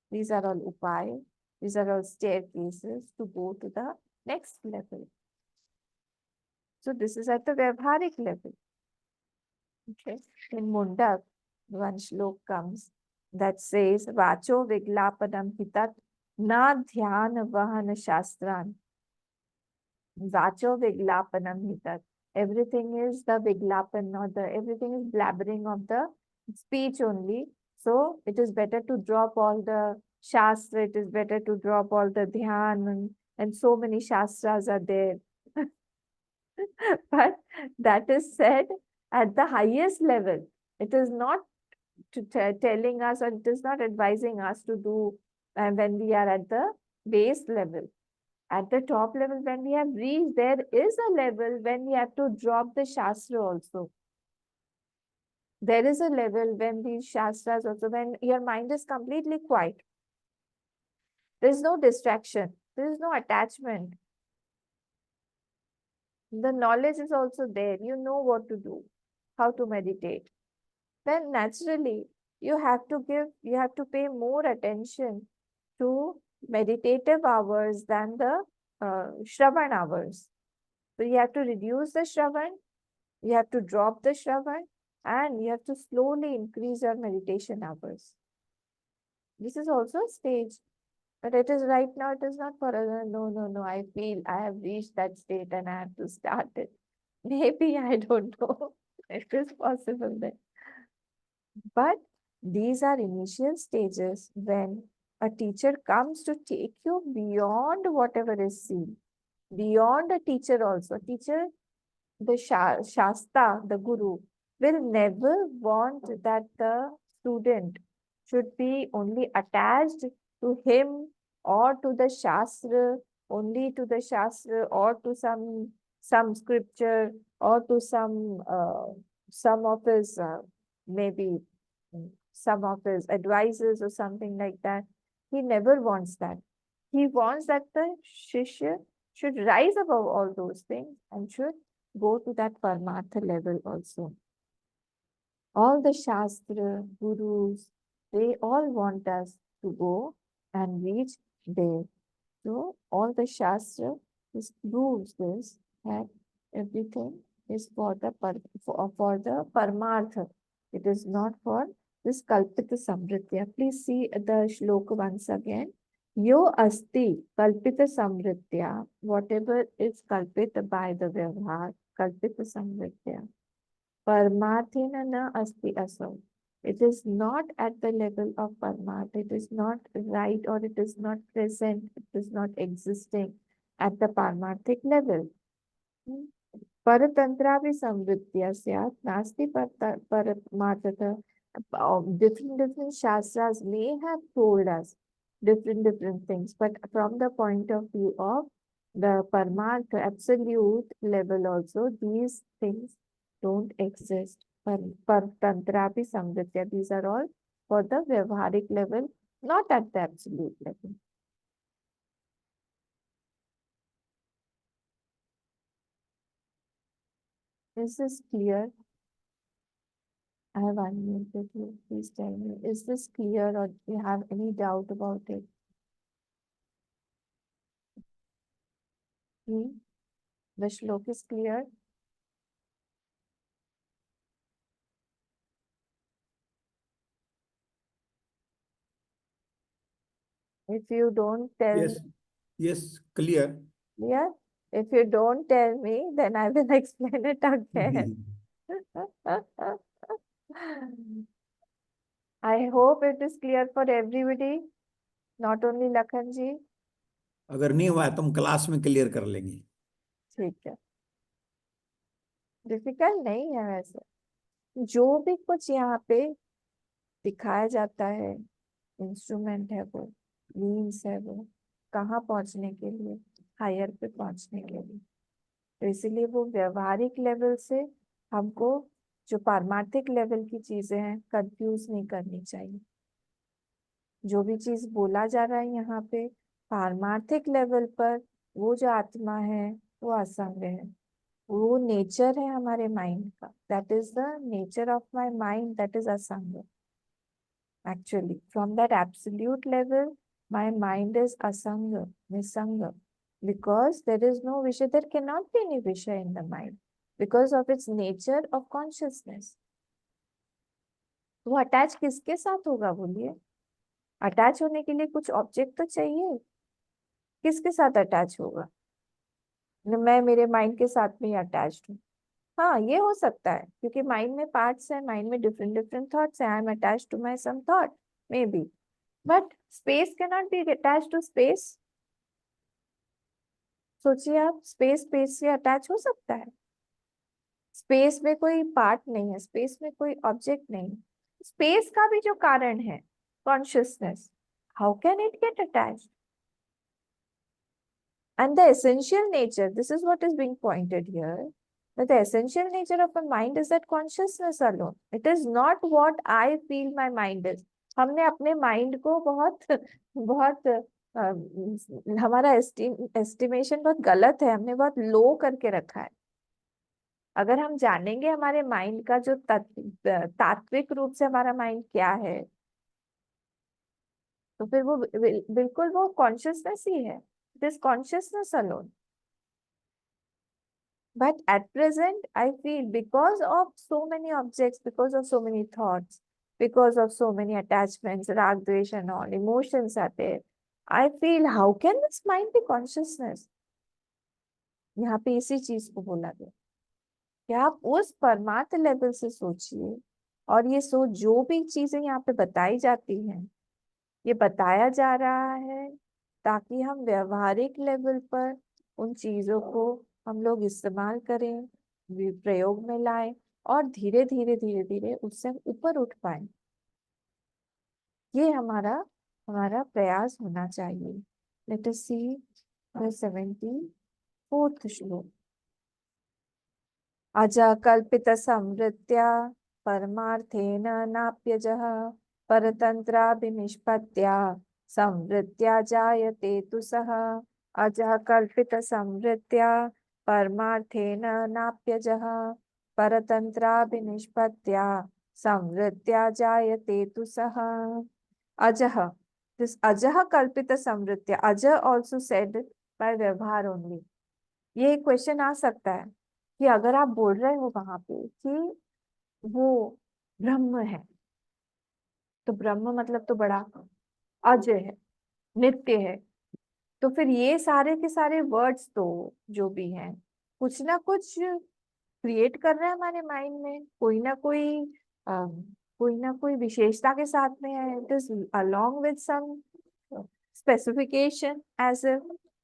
these are all upaya, these are all staircases to go to the next level. So, this is at the Vyavharik level. Okay. In Mundak, one shlok comes that says, Vacho Viglapadam Hitat Na Dhyan Vahana Shastran. Vacho Viglapanam hitat. Everything is the Viglapan, or the everything is blabbering of the speech only. So it is better to drop all the Shastra, it is better to drop all the Dhyan, and so many Shastras are there. But that is said at the highest level. It is not telling us, or it is not advising us to do when we are at the base level. At the top level, when we have reached, there is a level when we have to drop the Shastra also. There is a level when these Shastras also, when your mind is completely quiet. There is no distraction. There is no attachment. The knowledge is also there. You know what to do, how to meditate. Then naturally, you have to pay more attention to meditative hours than the Shravan hours. So you have to reduce the Shravan, you have to drop the Shravan, and you have to slowly increase your meditation hours. This is also a stage, but it is right now, it is not for no, I feel I have reached that state and I have to start it. Maybe, I don't know. It is possible then. But these are initial stages when a teacher comes to take you beyond whatever is seen, beyond a teacher also. Teacher, the Shasta, the Guru, will never want that the student should be only attached to him or to the Shastra, only to the Shastra, or to some scripture, or to some of his maybe some of his advisors or something like that. He never wants that. He wants that the Shishya should rise above all those things and should go to that Paramartha level also. All the Shastra, Gurus, they all want us to go and reach there. So all the Shastra proves this, that everything is for the Paramartha. It is not for this Kalpita Samritya. Please see the shloka once again. Yo asti kalpita samritya, whatever is kalpita by the vyavhar, kalpita samritya. Paramarthena na asti asau. It is not at the level of Paramartha. It is not right, or it is not present. It is not existing at the Paramarthic level. Paratantravi samvritya syat nasti paramartha. Different shastras may have told us different things, but from the point of view of the Paramartha absolute level also, these things don't exist. Tantrapi samvritya, these are all for the Vyavharik level, not at the absolute level. Is this clear? I have unmuted you. Please tell me, is this clear, or do you have any doubt about it? The shlok is clear? If you don't tell Yes, me, yes, clear. yeah. If you don't tell me, then I will explain it again. I hope it is clear for everybody, not only Lakhan ji. अगर नहीं हुआ तो हम class में clear कर लेंगे. ठीक है, डिफिकल्ट नहीं है वैसे. जो भी कुछ यहाँ पे दिखाया जाता है, इंस्ट्रूमेंट है वो, मीन्स है वो, कहाँ पहुंचने के लिए, हायर पे पहुंचने के लिए. तो इसीलिए वो व्यवहारिक लेवल से हमको जो पारमार्थिक लेवल की चीजें हैं कंफ्यूज नहीं करनी चाहिए. जो भी चीज बोला जा रहा है यहाँ पे पारमार्थिक लेवल पर, वो जो आत्मा है वो असंग है. वो नेचर है हमारे माइंड का. That is the nature of my mind, that is असंग. Actually, from that absolute level, my mind is asanga, nisanga, because there is no visha, there cannot be any visha in the mind because of its nature of consciousness. वो attach किसके साथ होगा बोलिए? Attach होने के लिए कुछ object तो चाहिए. किसके साथ अटैच होगा? मैं मेरे माइंड के साथ में ही अटैच्ड हूँ। हाँ, ये हो सकता है क्योंकि माइंड में पार्ट्स है, माइंड में डिफरेंट डिफरेंट थॉट्स है। I am attached to my some thought may be, but space can not be attached to space. सोचिए आप, स्पेस स्पेस से अटैच हो सकता है? स्पेस में कोई पार्ट नहीं है, स्पेस में कोई ऑब्जेक्ट नहीं। स्पेस का भी जो कारण है consciousness, how can it get attached? And the essential nature, this is what is being pointed here, that the essential nature of a mind is that consciousness alone. It is not what I feel my mind is. हमने अपने mind को बहुत बहुत हमारा estimation बहुत गलत है, हमने बहुत लो करके रखा है। अगर हम जानेंगे हमारे माइंड का जो तात्विक रूप से हमारा माइंड क्या है, तो फिर वो बिल्कुल वो कॉन्शियसनेस ही है। It is consciousness alone. But at present, I feel because of so many objects, because of so many thoughts, because of so many attachments, rag, dvesh and all, emotions are there. I feel how can this mind be consciousness? यहाँ पे इसी चीज को बोला गया कि आप उस परमार्थ लेवल से सोचिए। और ये जो भी चीजें यहाँ पे बताई जाती हैं, ये बताया जा रहा है ताकि हम व्यवहारिक लेवल पर उन चीजों को हम लोग इस्तेमाल करें, प्रयोग में लाएं, और धीरे धीरे धीरे धीरे उससे हम ऊपर उठ पाए। ये हमारा हमारा प्रयास होना चाहिए। Let us see the 74th श्लोक। अजकल्पित संवृत्त्या परमार्थेन नाप्यजः परतन्त्राभिनिष्पत्त्या संवृत्त्या जायते तु सः। अजः कल्पित संवृत्त्या परमार्थेन नाप्यजः परतन्त्राभिनिष्पत्त्या संवृत्त्या जायते तु सः। अजः, this अजः कल्पित संवृत्त्या, अजः also said by व्यवहार only। ये क्वेश्चन आ सकता है कि अगर आप बोल रहे हो वहां पे कि वो ब्रह्म है, तो ब्रह्म मतलब तो बड़ा अजय है, नित्य है, तो फिर ये सारे के सारे वर्ड्स तो जो भी हैं कुछ ना कुछ क्रिएट कर रहे हैं हमारे माइंड में, कोई ना कोई विशेषता के साथ में है। It is along with some specification as if,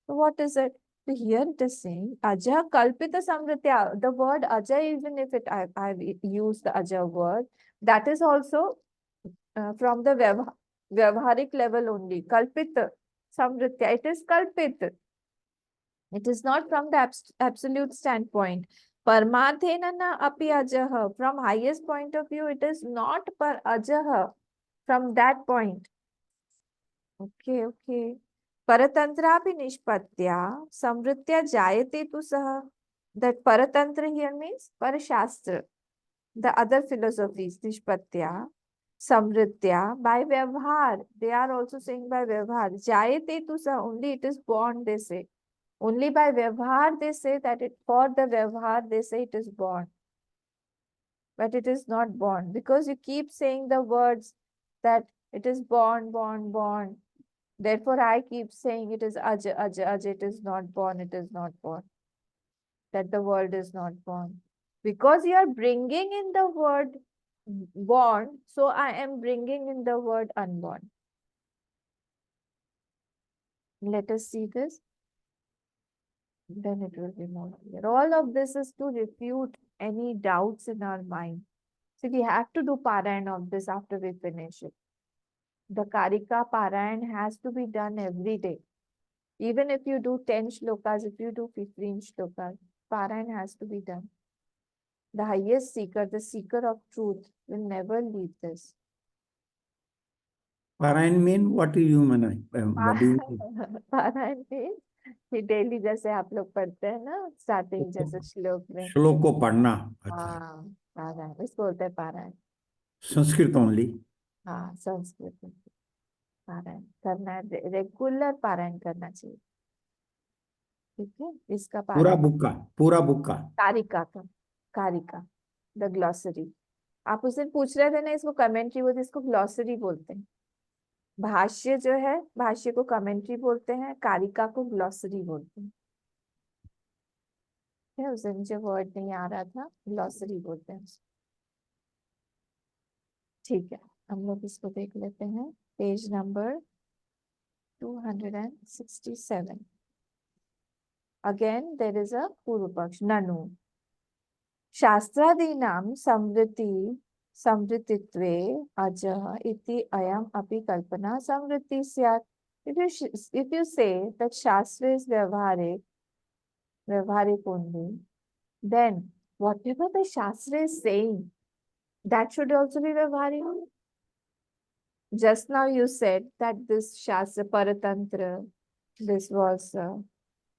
what is it? So here it is saying aja kalpita samritya. The word aja, even if I use the aja word, that is also from the vyavharik level only. Kalpita samritya, it is kalpit. It is not from the absolute standpoint. Parmarthena na api ajah. From highest point of view, it is not par ajah from that point. Okay okay. परतंत्रापि निष्पत्त्या संवृत्त्या जायते तु सः। That परतंत्र here means परशास्त्र, the other philosophies. निष्पत्त्या संवृत्त्या बाय व्यवहार, they are also saying by व्यवहार। जायते तु सः, only it is born, they say। only by व्यवहार they say that it, for the व्यवहार they say it is born, but it is not born because you keep saying the words that it is born, born, born. Therefore, I keep saying it is Aja, Aja, Aja, it is not born, it is not born. That the world is not born. Because you are bringing in the word born, so I am bringing in the word unborn. Let us see this. Then it will be more clear. All of this is to refute any doubts in our mind. So we have to do Parayan of this after we finish it. The Karika Parayan has to be done every day. Even if you do 10 shlokas, if you do 15 shlokas, Parayan has to be done. The highest seeker, the seeker of truth, will never leave this. Parayan mean what do you mean? What do you mean? Parayan means कि daily जैसे आप लोग पढ़ते हैं ना, starting जैसे श्लोक में। श्लोक को पढ़ना। अच्छा, हाँ, पारायण इसको बोलते हैं पारायण। संस्कृत ओनली। हाँ, संस्कृत में पारायण करना है, रेगुलर पारायण करना चाहिए। ठीक है, इसका पूरा पारायण। बुक का, पूरा बुक का। कारिका का, कारिका, द ग्लॉसरी। आप उस दिन पूछ रहे थे ना, इसको कमेंट्री बोलते हैं, इसको ग्लॉसरी बोलते हैं। भाष्य जो है, भाष्य को कमेंट्री बोलते हैं, कारिका को ग्लॉसरी बोलते हैं। है, उसे मुझे वर्ड नहीं आ रहा था, ग्लॉसरी बोलते हैं उसको। ठीक है, हम लोग इसको देख लेते हैं, page number 267. Again, there is a पूर्व पक्ष, ननु शास्त्रादीनां संवृत्तित्वे अजः इति अयम् अपि कल्पना संवृत्ति स्यात्. If you say that Shastra is vyavharik only, then whatever the Shastra is saying, that should also be vyavharik. Just now you said that this Shastra Paratantra, this was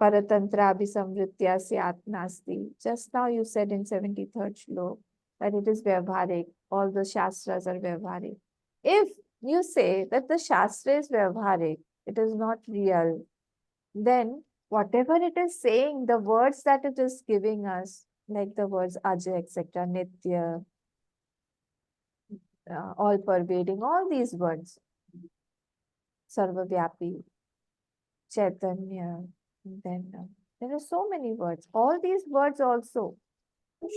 Paratantra Abhisamvritya Syat Nasti. Just now you said in 73rd Shlok that it is Vyavharik. All the Shastras are Vyavharik. If you say that the Shastra is Vyavharik, it is not real, then whatever it is saying, the words that it is giving us, like the words Aja, etc., Nitya, all pervading, all these words, Sarvavyapi, Chaitanya, then there are so many words. All these words also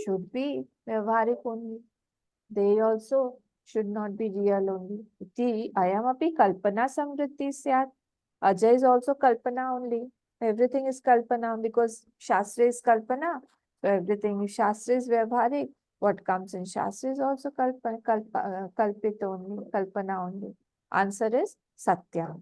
should be Vyavharik only. They also should not be real only. Iti ayamapi kalpana samvritti syat. Ajay is also kalpana only. Everything is kalpana because Shastra is kalpana. So everything is Shastra is Vyavharik. What comes in Shastra is also kalpita only, kalpana only. Answer is Satya.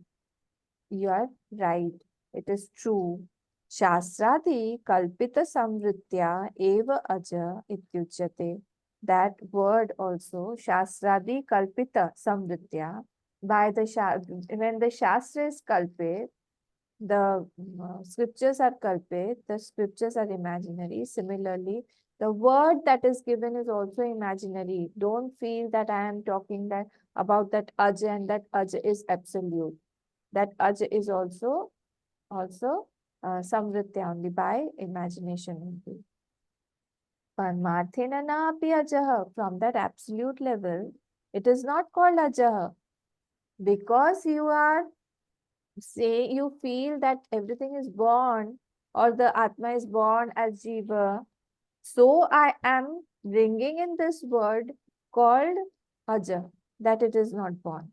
You are right. It is true. Shastradi kalpita samvritya eva aja ityuchyate. That word also, Shastradi kalpita samvritya, by the when the Shastra is kalpit, the scriptures are kalpit, the scriptures are imaginary. Similarly, the word that is given is also imaginary. Don't feel that I am talking that about that aja and that aja is absolute. That aja is also samvritya only, by imagination only. Parmarthena na api ajah. From that absolute level, it is not called ajah. Because you are saying, you feel that everything is born or the Atma is born as Jiva. So I am bringing in this word called ajah, that it is not born.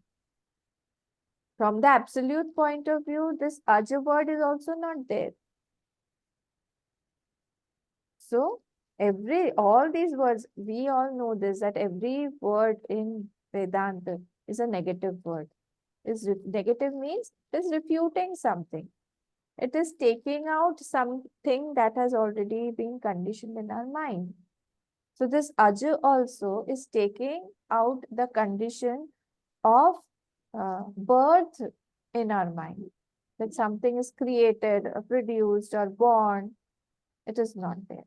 From the absolute point of view, this ajah word is also not there. So all these words, we all know this, that every word in Vedanta is a negative word. Negative means it is refuting something. It is taking out something that has already been conditioned in our mind. So this Aja also is taking out the condition of birth in our mind. That something is created, or produced, or born. It is not there.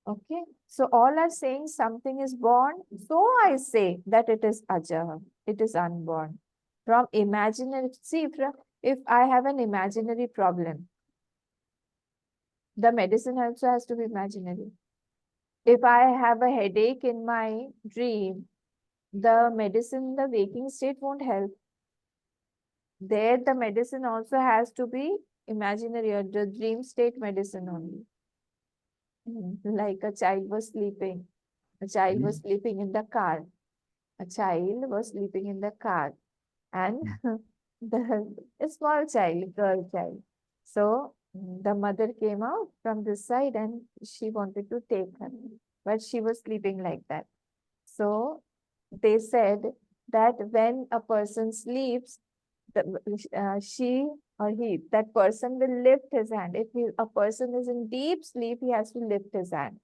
Okay, so all are saying something is born, so I say that it is Aja, it is unborn. From imaginary, see, if I have an imaginary problem, the medicine also has to be imaginary. If I have a headache in my dream, the medicine in the waking state won't help. There, the medicine also has to be imaginary, or the dream state medicine only. Like a child was sleeping. A child was sleeping in the car. A child was sleeping in the car. And a small child, girl child. So the mother came out from this side and she wanted to take her, but she was sleeping like that. So they said that when a person sleeps, she or he, that person will lift his hand. If a person is in deep sleep, he has to lift his hand.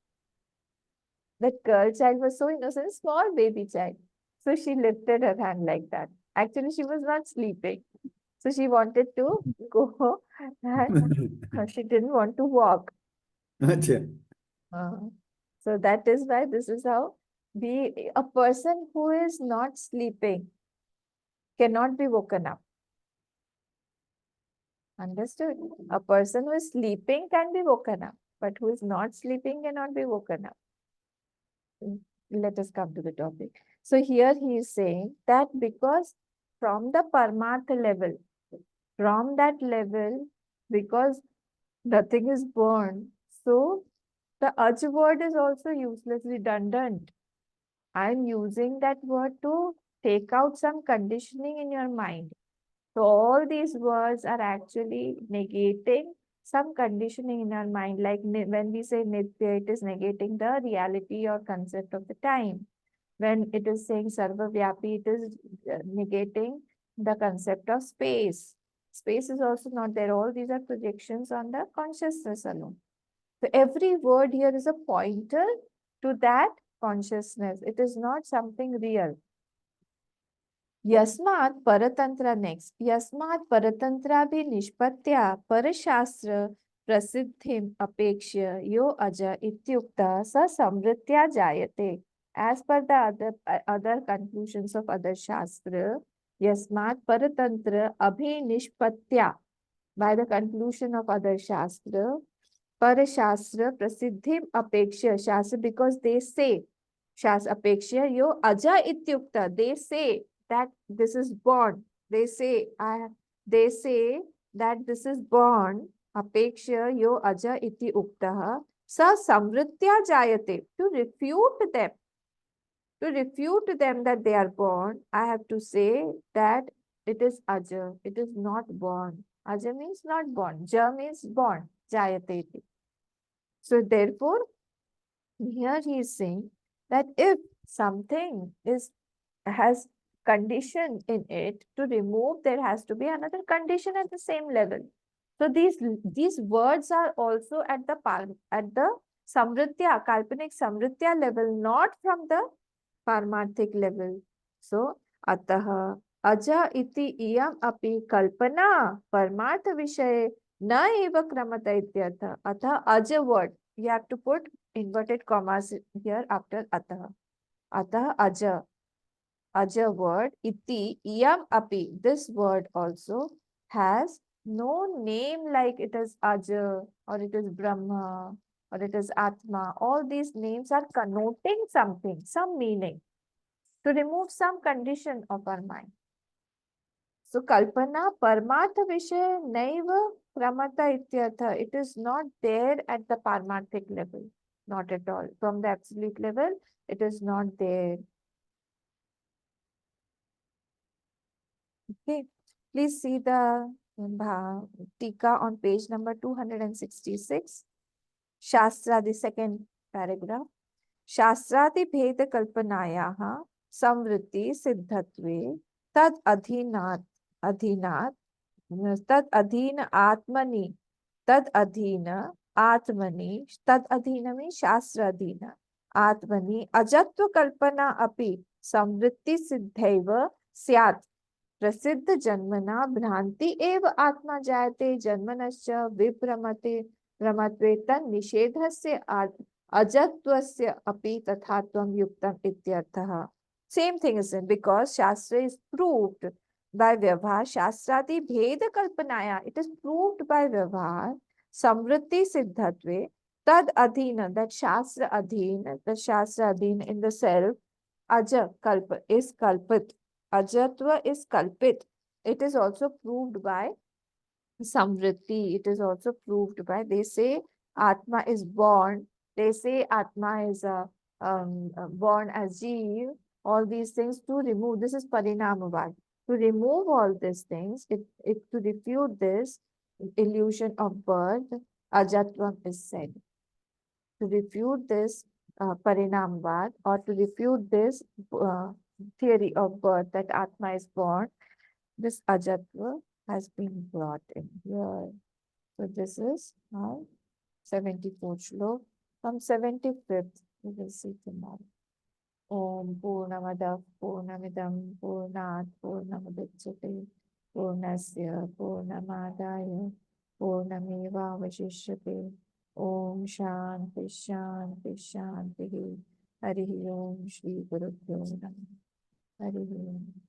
That girl child was so innocent, small baby child. So she lifted her hand like that. Actually, she was not sleeping. So she wanted to go and she didn't want to walk. अच्छा. So that is why this is how a person who is not sleeping cannot be woken up. Understood? A person who is sleeping can be woken up, but who is not sleeping cannot be woken up. Let us come to the topic. So here he is saying that because from the Paramartha level, from that level, because nothing is born, So the aj word is also useless, redundant. I'm using that word to take out some conditioning in your mind. So all these words are actually negating some conditioning in our mind. Like when we say nitya, it is negating the reality or concept of the time. When it is saying sarvavyapi, it is negating the concept of space. Space is also not there. All these are projections on the consciousness alone. So every word here is a pointer to that consciousness. It is not something real. यस्मात् परतंत्र next यस्मात् परतंत्राभि निष्पत्त्या परशास्त्र प्रसिद्धिम अपेक्ष्य यो अज इत्युक्तः स समृत्या जायते. As per the other conclusions of other shastra, yasmat paratantra abhi nishpatya, by the conclusion of other shastra, parashastra prasiddhim apeksha, shastra, because they say, shastra apeksha yo aja ityukta, they say that this is born. They say, they say that this is born. Apeksha yo aja iti uktah sa samritya jayate. To refute them that they are born, I have to say that it is aja. It is not born. Aja means not born. Ja means born. Jayate iti. So therefore, here he is saying that if something has condition in it, to remove there has to be another condition at the same level. So these words are also at the samritya, kalpanik samritya level, not from the पारमार्थिक level. सो अतः अज इति इयम अपि कल्पना परमार्थ विषय न एव क्रमत इत्यर्थ. अतः अज word, you have to put inverted commas here after atah. Atah aja word, iti iyam api, this word also has no name like it is aja or it is brahma or it is atma. All these names are connoting something, some meaning, to remove some condition of our mind. So kalpana parmartha vishay naiva kramata ityartha. It is not there at the parmarthic level, not at all. From the absolute level, it is not there. Okay, please see the tika on page number 266. Shastra, the second paragraph. Shastrati bheda kalpanayaha samvritti siddhatve tad adhinat tad adhin atmani tad adhina atmani tad adhina means shastra adhina atmani ajatva kalpana api samvritti siddhaiva syat प्रसिद्ध जन्मना भ्रांति एव आत्मा जायते जन्मनश्च विभ्रमते भ्रमत्वे तन्निषेधस्य अजत्वस्य अपि तथात्वं युक्तम् इत्यर्थः. Same thing is in, because Shastra is proved by Vyavhar. Shastrati Bheda Kalpanaya, it is proved by Vyavhar. Samvritti Siddhatve Tad Adhina, that Shastra Adhin in the self, Aja Kalpa is Kalpit. Ajatva is kalpit. It is also proved by samvritti. It is also proved by, they say Atma is born. They say Atma is born as Jeev. All these things to remove. This is Parinamavad. To remove all these things, to refute this illusion of birth, Ajatvam is said. To refute this Parinamavad, or to refute this theory of birth that Atma is born, this Ajatva has been brought in here. So this is our 74th shlok. From 75th, we will see tomorrow. Om Purnamadav Purnamidam Purnat Purnamudachyate Purnasya Purnamadaya Purnameva Vashishyate. Om Shanti Shanti Shanti. Hari Om Shri Guru Pyo Namaha. Hari Om.